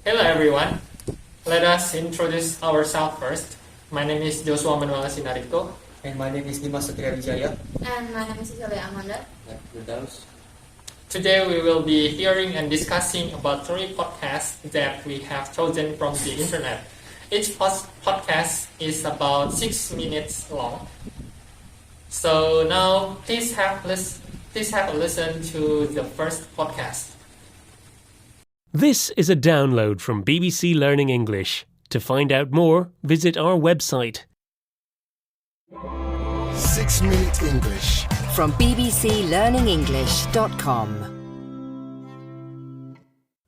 Hello everyone. Let us introduce ourselves first. My name is Joshua Manuel Sinarito. And my name is Dimas Satria Wijaya. And my name is Cecilia Amanda. Today we will be hearing and discussing about 3 podcasts that we have chosen from the internet. Each podcast is about 6 minutes long. So now please have a listen to the first podcast. This is a download from BBC Learning English. To find out more, visit our website. 6 Minute English from bbclearningenglish.com.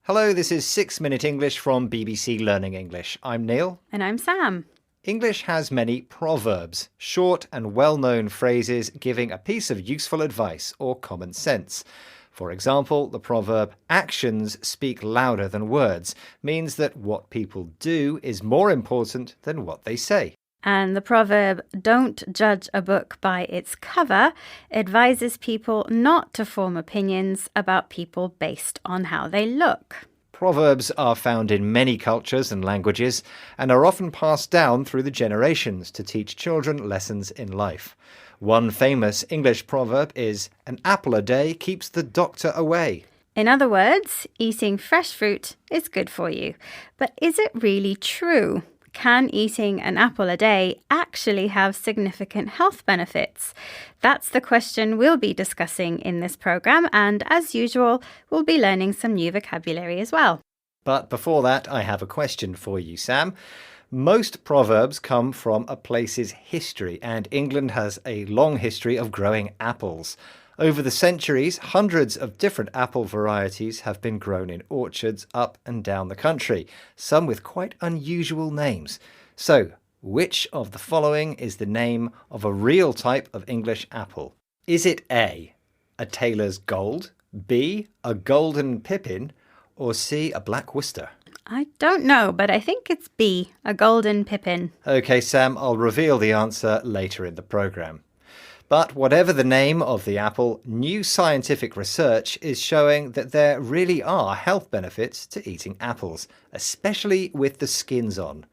Hello, this is 6 Minute English from BBC Learning English. I'm Neil. And I'm Sam. English has many proverbs, short and well-known phrases giving a piece of useful advice or common sense. For example, the proverb, actions speak louder than words, means that what people do is more important than what they say. And the proverb, don't judge a book by its cover, advises people not to form opinions about people based on how they look. Proverbs are found in many cultures and languages and are often passed down through the generations to teach children lessons in life. One famous English proverb is, an apple a day keeps the doctor away. In other words, eating fresh fruit is good for you. But is it really true? Can eating an apple a day actually have significant health benefits? That's the question we'll be discussing in this programme, and as usual, we'll be learning some new vocabulary as well. But before that, I have a question for you, Sam. Most proverbs come from a place's history, and England has a long history of growing apples. Over the centuries, hundreds of different apple varieties have been grown in orchards up and down the country, some with quite unusual names. So, which of the following is the name of a real type of English apple? Is it A, a tailor's gold, B, a golden pippin, or C, a black Worcester? I don't know, but I think it's B, a golden pippin. OK, Sam, I'll reveal the answer later in the programme. But whatever the name of the apple, new scientific research is showing that there really are health benefits to eating apples, especially with the skins on.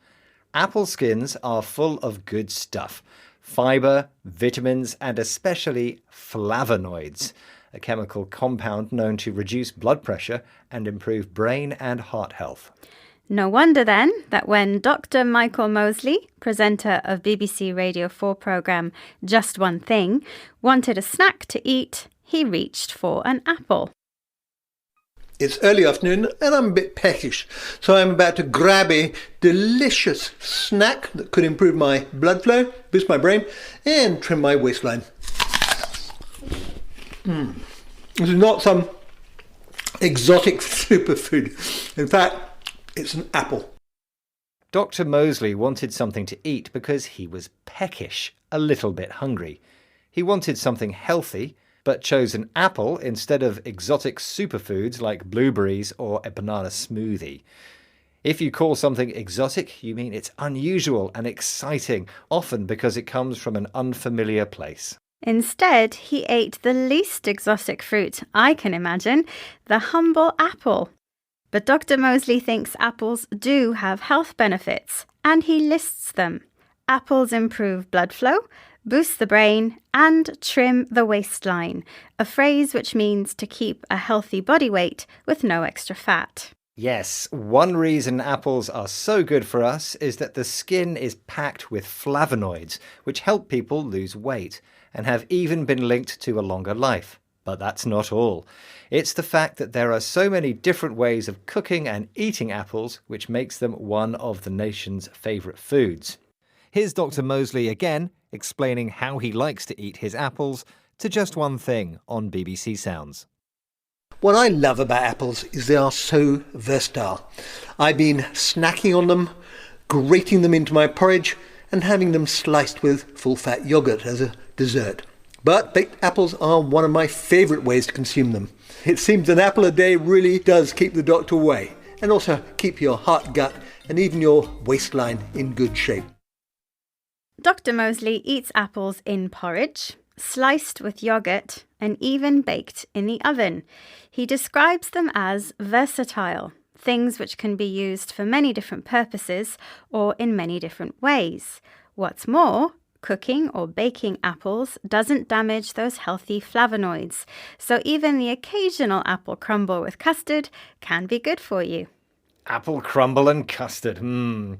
Apple skins are full of good stuff, fibre, vitamins and especially flavonoids, a chemical compound known to reduce blood pressure and improve brain and heart health. No wonder then that when Dr. Michael Mosley, presenter of BBC Radio 4 programme Just One Thing, wanted a snack to eat, he reached for an apple. It's early afternoon and I'm a bit peckish, so I'm about to grab a delicious snack that could improve my blood flow, boost my brain and trim my waistline. This is not some exotic superfood. In fact, it's an apple. Dr. Mosley wanted something to eat because he was peckish, a little bit hungry. He wanted something healthy, but chose an apple instead of exotic superfoods like blueberries or a banana smoothie. If you call something exotic, you mean it's unusual and exciting, often because it comes from an unfamiliar place. Instead, he ate the least exotic fruit I can imagine, the humble apple. But Dr. Mosley thinks apples do have health benefits, and he lists them. Apples improve blood flow, boost the brain, and trim the waistline, a phrase which means to keep a healthy body weight with no extra fat. Yes, one reason apples are so good for us is that the skin is packed with flavonoids, which help people lose weight, and have even been linked to a longer life. But that's not all. It's the fact that there are so many different ways of cooking and eating apples which makes them one of the nation's favourite foods. Here's Dr. Mosley again, explaining how he likes to eat his apples to Just One Thing on BBC Sounds. What I love about apples is they are so versatile. I've been snacking on them, grating them into my porridge and having them sliced with full-fat yoghurt as a dessert. But baked apples are one of my favourite ways to consume them. It seems an apple a day really does keep the doctor away and also keep your heart, gut and even your waistline in good shape. Dr. Mosley eats apples in porridge, sliced with yoghurt and even baked in the oven. He describes them as versatile. things which can be used for many different purposes or in many different ways. What's more, cooking or baking apples doesn't damage those healthy flavonoids, so even the occasional apple crumble with custard can be good for you. Apple crumble and custard. I'm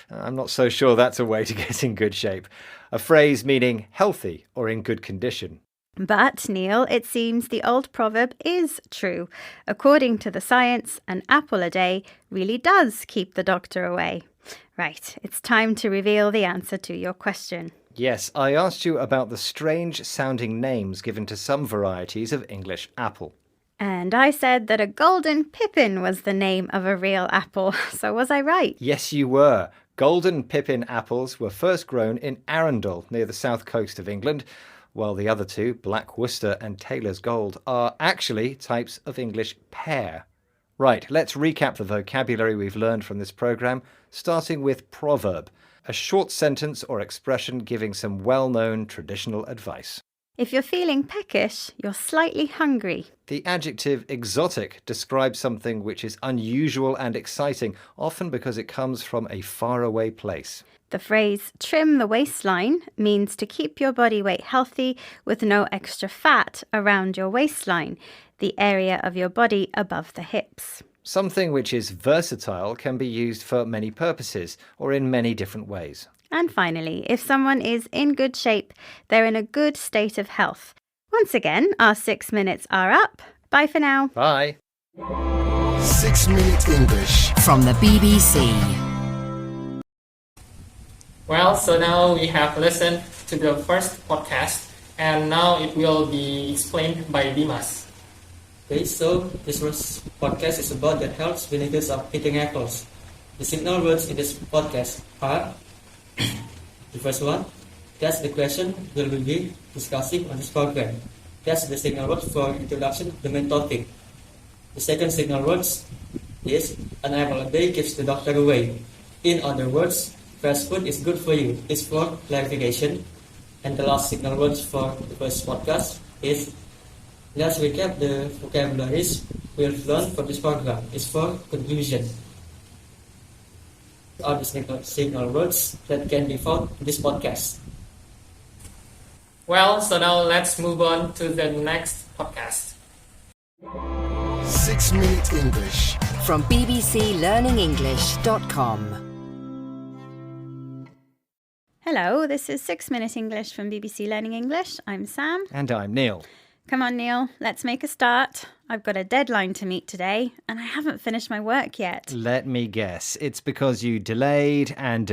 not so sure that's a way to get in good shape. A phrase meaning healthy or in good condition. But, Neil, it seems the old proverb is true. According to the science, an apple a day really does keep the doctor away. Right, it's time to reveal the answer to your question. Yes, I asked you about the strange-sounding names given to some varieties of English apple. And I said that a golden pippin was the name of a real apple. So was I right? Yes, you were. Golden pippin apples were first grown in Arundel, near the south coast of England, while the other two, Black Worcester and Taylor's Gold, are actually types of English pear. Right, let's recap the vocabulary we've learned from this programme, starting with proverb, a short sentence or expression giving some well-known traditional advice. If you're feeling peckish, you're slightly hungry. The adjective exotic describes something which is unusual and exciting, often because it comes from a faraway place. The phrase trim the waistline means to keep your body weight healthy with no extra fat around your waistline, the area of your body above the hips. Something which is versatile can be used for many purposes or in many different ways. And finally, if someone is in good shape, they're in a good state of health. Once again, our 6 minutes are up. Bye for now. Bye. 6 Minute English. From the BBC. Well, so now we have listened to the first podcast, and now it will be explained by Dimas. Okay, so this first podcast is about the health benefits of eating apples. The signal words in this podcast are the first one, that's the question we will be discussing on this program. That's the signal word for introduction of the main topic. The second signal words is an apple a day keeps the doctor away. In other words, fast food is good for you. It's for clarification. And the last signal words for the first podcast is, let's recap the vocabularies we've learned for this program. It's for conclusion. Are the signal words that can be found in this podcast. Well, so now let's move on to the next podcast. 6 Minute English. From bbclearningenglish.com. Hello, this is 6 Minute English from BBC Learning English. I'm Sam. And I'm Neil. Come on, Neil, let's make a start. I've got a deadline to meet today, and I haven't finished my work yet. Let me guess. It's because you delayed and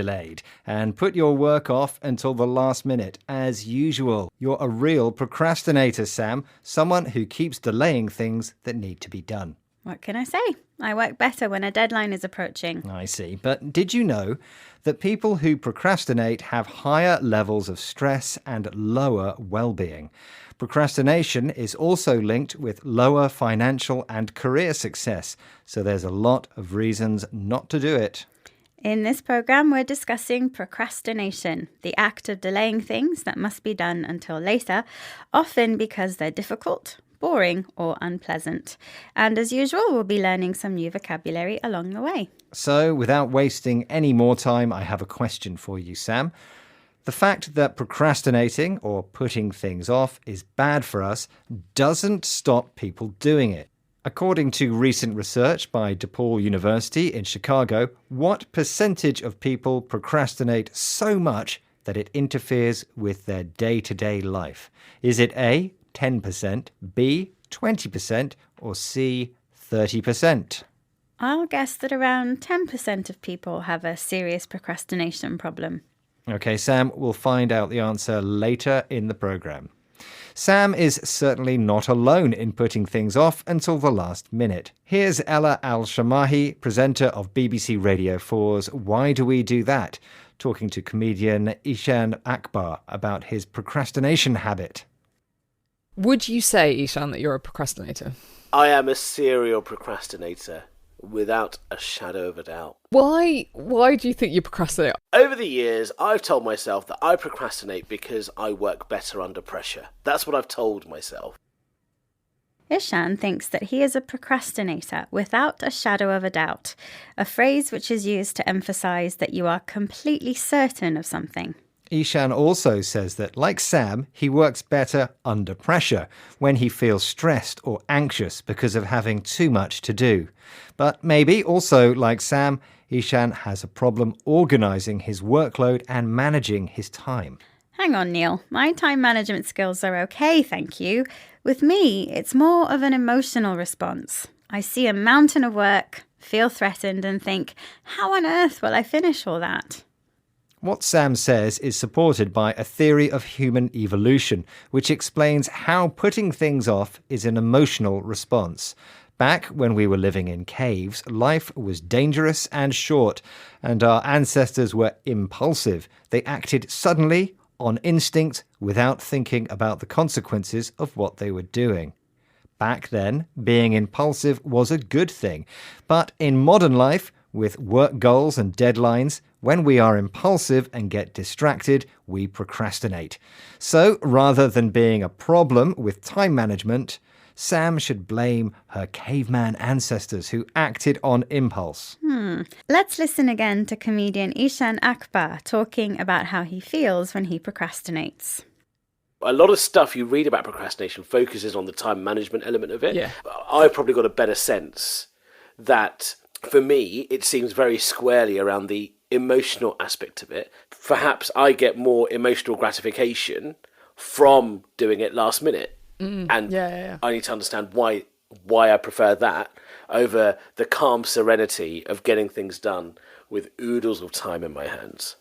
put your work off until the last minute, as usual. You're a real procrastinator, Sam. Someone who keeps delaying things that need to be done. What can I say? I work better when a deadline is approaching. I see. But did you know that people who procrastinate have higher levels of stress and lower well-being? Procrastination is also linked with lower financial and career success, so there's a lot of reasons not to do it. In this programme, we're discussing procrastination, the act of delaying things that must be done until later, often because they're difficult, boring or unpleasant. And as usual, we'll be learning some new vocabulary along the way. So, without wasting any more time, I have a question for you, Sam. The fact that procrastinating or putting things off is bad for us doesn't stop people doing it. According to recent research by DePaul University in Chicago, what percentage of people procrastinate so much that it interferes with their day-to-day life? Is it A, 10%, B, 20%, or C, 30%? I'll guess that around 10% of people have a serious procrastination problem. Okay, Sam, we'll find out the answer later in the programme. Sam is certainly not alone in putting things off until the last minute. Here's Ella Al-Shamahi, presenter of BBC Radio 4's Why Do We Do That?, talking to comedian Ishan Akbar about his procrastination habit. Would you say, Ishan, that you're a procrastinator? I am a serial procrastinator, without a shadow of a doubt. Why do you think you procrastinate? Over the years, I've told myself that I procrastinate because I work better under pressure. That's what I've told myself. Ishan thinks that he is a procrastinator without a shadow of a doubt, a phrase which is used to emphasize that you are completely certain of something. Ishan also says that, like Sam, he works better under pressure, when he feels stressed or anxious because of having too much to do. But maybe also, like Sam, Ishan has a problem organising his workload and managing his time. Hang on, Neil. My time management skills are okay, thank you. With me, it's more of an emotional response. I see a mountain of work, feel threatened, and think, how on earth will I finish all that? What Sam says is supported by a theory of human evolution, which explains how putting things off is an emotional response. Back when we were living in caves, life was dangerous and short, and our ancestors were impulsive. They acted suddenly, on instinct, without thinking about the consequences of what they were doing. Back then, being impulsive was a good thing. But in modern life, with work goals and deadlines, when we are impulsive and get distracted, we procrastinate. So, rather than being a problem with time management, Sam should blame her caveman ancestors who acted on impulse. Let's listen again to comedian Ishan Akbar talking about how he feels when he procrastinates. A lot of stuff you read about procrastination focuses on the time management element of it. Yeah. I've probably got a better sense that, for me, it seems very squarely around the emotional aspect of it. Perhaps I get more emotional gratification from doing it last minute. And I need to understand why I prefer that over the calm serenity of getting things done with oodles of time in my hands.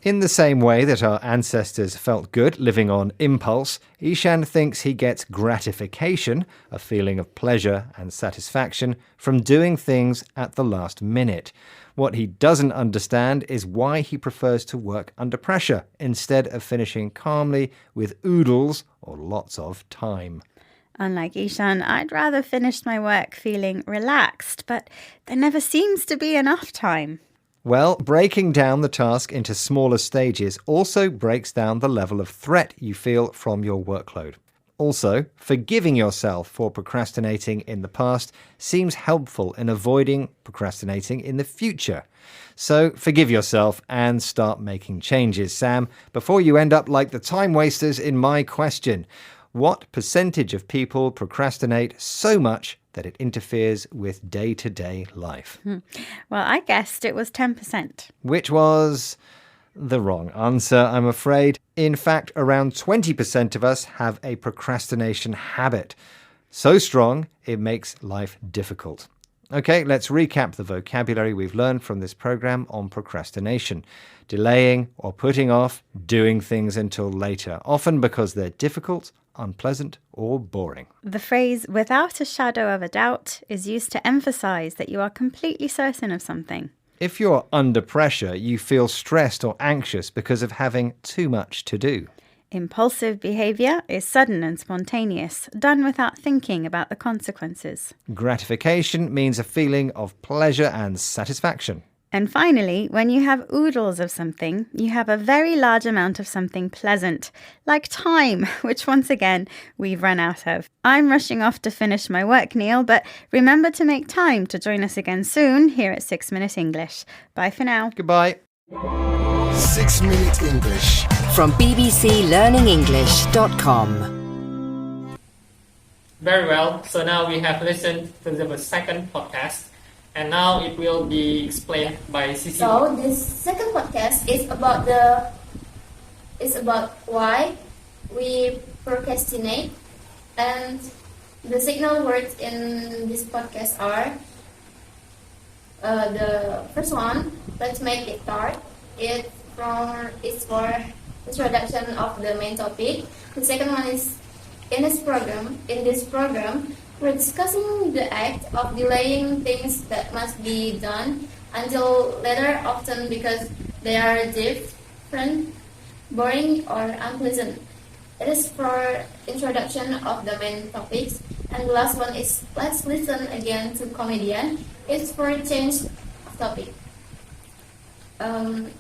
In the same way that our ancestors felt good living on impulse, Ishan thinks he gets gratification, a feeling of pleasure and satisfaction, from doing things at the last minute. What he doesn't understand is why he prefers to work under pressure instead of finishing calmly with oodles or lots of time. Unlike Ishan, I'd rather finish my work feeling relaxed, but there never seems to be enough time. Well, breaking down the task into smaller stages also breaks down the level of threat you feel from your workload. Also, forgiving yourself for procrastinating in the past seems helpful in avoiding procrastinating in the future. So forgive yourself and start making changes, Sam, before you end up like the time wasters in my question. What percentage of people procrastinate so much that it interferes with day-to-day life? Well, I guessed it was 10%. Which was the wrong answer, I'm afraid. In fact, around 20% of us have a procrastination habit. So strong, it makes life difficult. Okay, let's recap the vocabulary we've learned from this program on procrastination. Delaying or putting off doing things until later, often because they're difficult, unpleasant, or boring. The phrase without a shadow of a doubt is used to emphasize that you are completely certain of something. If you're under pressure, you feel stressed or anxious because of having too much to do. Impulsive behavior is sudden and spontaneous, done without thinking about the consequences. Gratification means a feeling of pleasure and satisfaction. And finally, when you have oodles of something, you have a very large amount of something pleasant, like time, which once again, we've run out of. I'm rushing off to finish my work, Neil, but remember to make time to join us again soon here at 6 Minute English. Bye for now. Goodbye. 6 Minute English. From bbclearningenglish.com. Very well. So now we have listened to the second podcast. And now it will be explained by Cecilia. So this second podcast is about why we procrastinate, and the signal words in this podcast are the first one. Let's make it start. It's for introduction of the main topic. The second one is in this program. We're discussing the act of delaying things that must be done until later, often because they are different, boring, or unpleasant. It is for introduction of the main topics. And the last one is let's listen again to comedian. It's for change of topic. And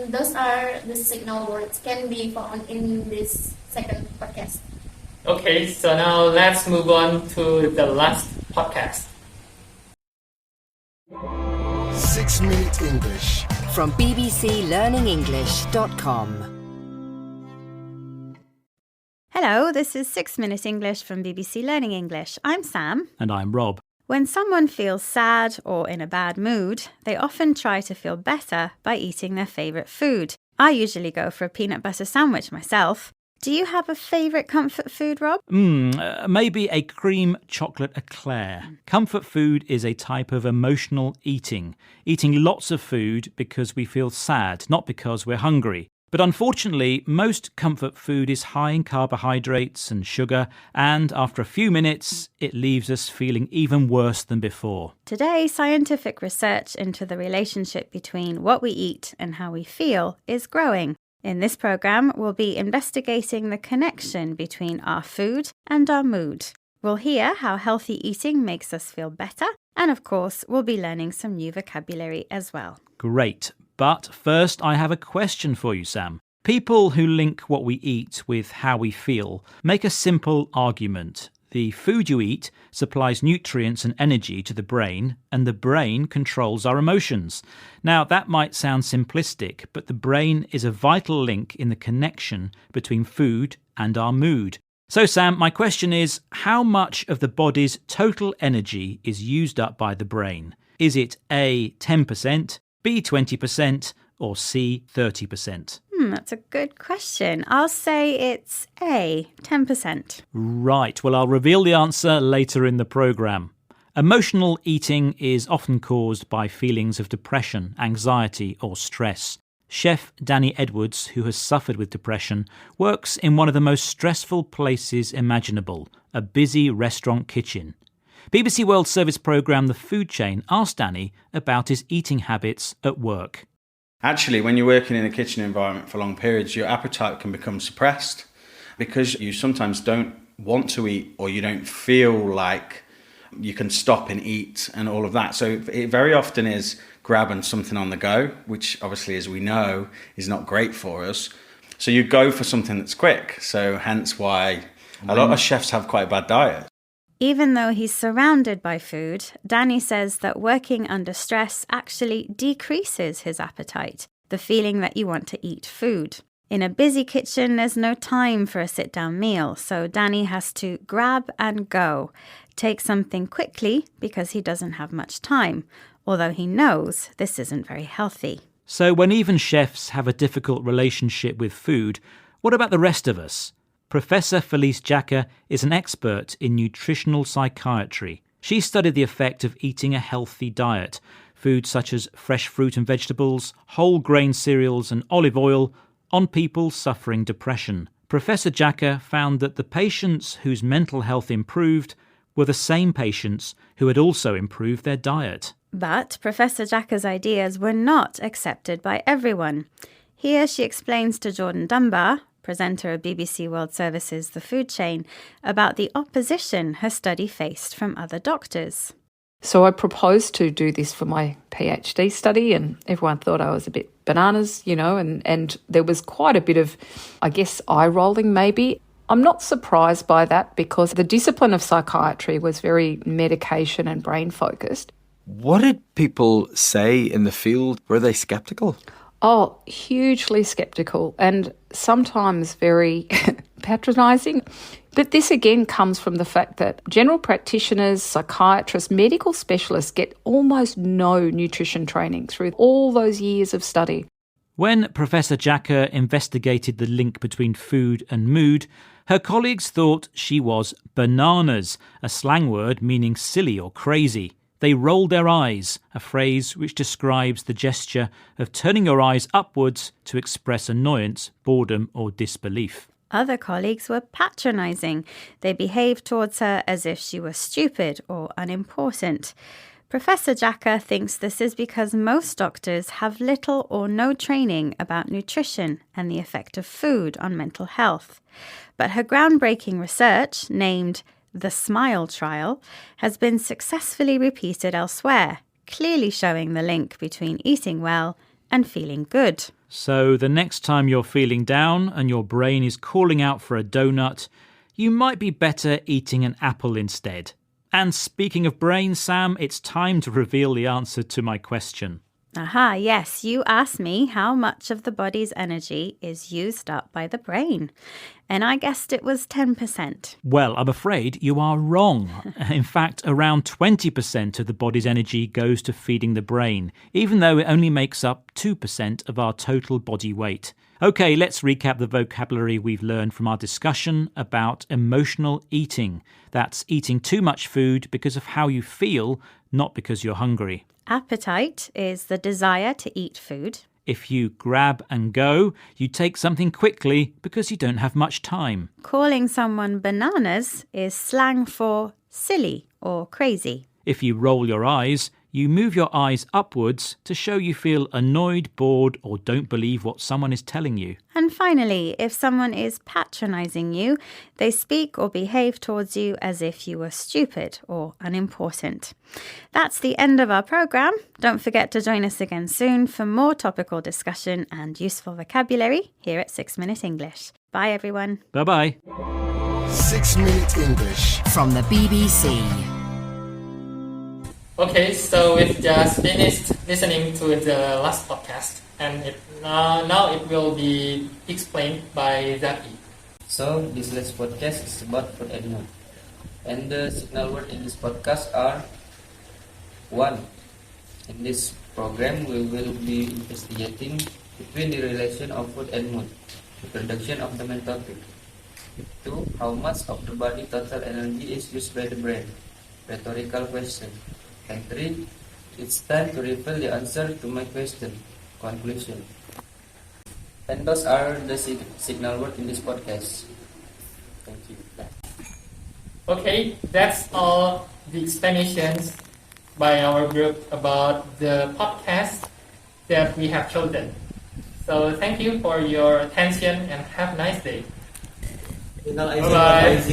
those are the signal words can be found in this second podcast. Okay, so now let's move on to the last podcast. 6 Minute English. From bbclearningenglish.com. Hello, this is 6 Minute English from BBC Learning English. I'm Sam. And I'm Rob. When someone feels sad or in a bad mood, they often try to feel better by eating their favourite food. I usually go for a peanut butter sandwich myself. Do you have a favourite comfort food, Rob? Maybe a cream chocolate eclair. Comfort food is a type of emotional eating lots of food because we feel sad, not because we're hungry. But unfortunately, most comfort food is high in carbohydrates and sugar, and after a few minutes, it leaves us feeling even worse than before. Today, scientific research into the relationship between what we eat and how we feel is growing. In this programme, we'll be investigating the connection between our food and our mood. We'll hear how healthy eating makes us feel better, and of course, we'll be learning some new vocabulary as well. Great. But first, I have a question for you, Sam. People who link what we eat with how we feel make a simple argument. The food you eat supplies nutrients and energy to the brain, and the brain controls our emotions. Now, that might sound simplistic, but the brain is a vital link in the connection between food and our mood. So, Sam, my question is, how much of the body's total energy is used up by the brain? Is it A, 10%, B, 20%, or C, 30%? That's a good question. I'll say it's A, 10%. Right, well, I'll reveal the answer later in the programme. Emotional eating is often caused by feelings of depression, anxiety, or stress. Chef Danny Edwards, who has suffered with depression, works in one of the most stressful places imaginable, a busy restaurant kitchen. BBC World Service programme The Food Chain asked Danny about his eating habits at work. Actually, when you're working in a kitchen environment for long periods, your appetite can become suppressed because you sometimes don't want to eat or you don't feel like you can stop and eat and all of that. So it very often is grabbing something on the go, which obviously, as we know, is not great for us. So you go for something that's quick. So hence why a lot of chefs have quite a bad diet. Even though he's surrounded by food, Danny says that working under stress actually decreases his appetite, the feeling that you want to eat food. In a busy kitchen, there's no time for a sit-down meal, so Danny has to grab and go, take something quickly because he doesn't have much time, although he knows this isn't very healthy. So when even chefs have a difficult relationship with food, what about the rest of us? Professor Felice Jacka is an expert in nutritional psychiatry. She studied the effect of eating a healthy diet. Foods such as fresh fruit and vegetables, whole grain cereals and olive oil on people suffering depression. Professor Jacka found that the patients whose mental health improved were the same patients who had also improved their diet. But Professor Jacka's ideas were not accepted by everyone. Here she explains to Jordan Dunbar, presenter of BBC World Service's The Food Chain, about the opposition her study faced from other doctors. So I proposed to do this for my PhD study, and everyone thought I was a bit bananas, and there was quite a bit of, I guess, eye-rolling maybe. I'm not surprised by that because the discipline of psychiatry was very medication and brain-focused. What did people say in the field? Were they sceptical? Oh, hugely sceptical and sometimes very patronising. But this again comes from the fact that general practitioners, psychiatrists, medical specialists get almost no nutrition training through all those years of study. When Professor Jacka investigated the link between food and mood, her colleagues thought she was bananas, a slang word meaning silly or crazy. They rolled their eyes, a phrase which describes the gesture of turning your eyes upwards to express annoyance, boredom or disbelief. Other colleagues were patronising. They behaved towards her as if she was stupid or unimportant. Professor Jacka thinks this is because most doctors have little or no training about nutrition and the effect of food on mental health. But her groundbreaking research, named The SMILE trial, has been successfully repeated elsewhere, clearly showing the link between eating well and feeling good. So the next time you're feeling down and your brain is calling out for a donut, you might be better eating an apple instead. And speaking of brain, Sam, it's time to reveal the answer to my question. Aha, yes, you asked me how much of the body's energy is used up by the brain. And I guessed it was 10%. Well, I'm afraid you are wrong. In fact, around 20% of the body's energy goes to feeding the brain, even though it only makes up 2% of our total body weight. OK, let's recap the vocabulary we've learned from our discussion about emotional eating. That's eating too much food because of how you feel, not because you're hungry. Appetite is the desire to eat food. If you grab and go, you take something quickly because you don't have much time. Calling someone bananas is slang for silly or crazy. If you roll your eyes, you move your eyes upwards to show you feel annoyed, bored, or don't believe what someone is telling you. And finally, if someone is patronizing you, they speak or behave towards you as if you were stupid or unimportant. That's the end of our program. Don't forget to join us again soon for more topical discussion and useful vocabulary here at 6 Minute English. Bye, everyone. Bye-bye. 6 Minute English from the BBC. Okay, so we've just finished listening to the last podcast, and now it will be explained by Zaki. So, this last podcast is about food and mood. And the signal word in this podcast are 1. In this program, we will be investigating between the relation of food and mood, the production of the main topic. 2. How much of the body total energy is used by the brain? Rhetorical question. And 3. It's time to reveal the answer to my question. Conclusion. And those are the signal words in this podcast. Thank you. Okay, that's all the explanations by our group about the podcast that we have chosen. So thank you for your attention and have a nice day. Bye-bye.